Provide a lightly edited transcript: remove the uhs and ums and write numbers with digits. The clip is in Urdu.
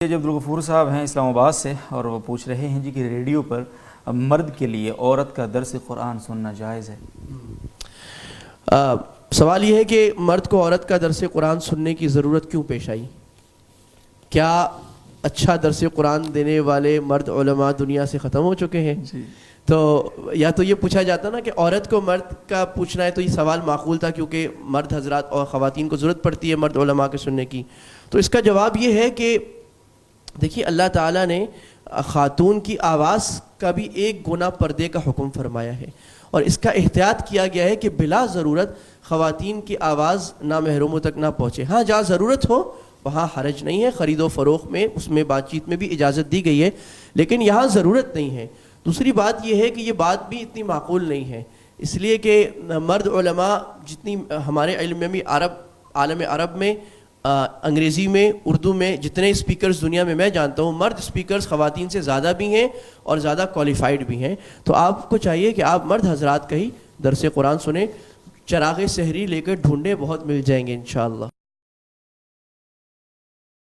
جی عبدالغفور صاحب ہیں اسلام آباد سے، اور وہ پوچھ رہے ہیں جی کہ ریڈیو پر مرد کے لیے عورت کا درس قرآن سننا جائز ہے؟ سوال یہ ہے کہ مرد کو عورت کا درس قرآن سننے کی ضرورت کیوں پیش آئی؟ کیا اچھا درس قرآن دینے والے مرد علماء دنیا سے ختم ہو چکے ہیں؟ جی تو یا تو یہ پوچھا جاتا نا کہ عورت کو مرد کا پوچھنا ہے، تو یہ سوال معقول تھا کیونکہ مرد حضرات اور خواتین کو ضرورت پڑتی ہے مرد علماء کے سننے کی۔ تو اس کا جواب یہ ہے کہ دیکھیے، اللہ تعالیٰ نے خاتون کی آواز کا بھی ایک گنا پردے کا حکم فرمایا ہے، اور اس کا احتیاط کیا گیا ہے کہ بلا ضرورت خواتین کی آواز نامحرموں تک نہ پہنچے۔ ہاں، جہاں ضرورت ہو وہاں حرج نہیں ہے، خرید و فروخت میں اس میں بات چیت میں بھی اجازت دی گئی ہے، لیکن یہاں ضرورت نہیں ہے۔ دوسری بات یہ ہے کہ یہ بات بھی اتنی معقول نہیں ہے، اس لیے کہ مرد علماء جتنی ہمارے علم میں بھی عالم عرب میں، انگریزی میں، اردو میں جتنے اسپیکرز دنیا میں میں جانتا ہوں، مرد اسپیکرز خواتین سے زیادہ بھی ہیں اور زیادہ کوالیفائڈ بھی ہیں۔ تو آپ کو چاہیے کہ آپ مرد حضرات کا ہی درس قرآن سنیں، چراغ سحری لے کر ڈھونڈیں، بہت مل جائیں گے انشاءاللہ۔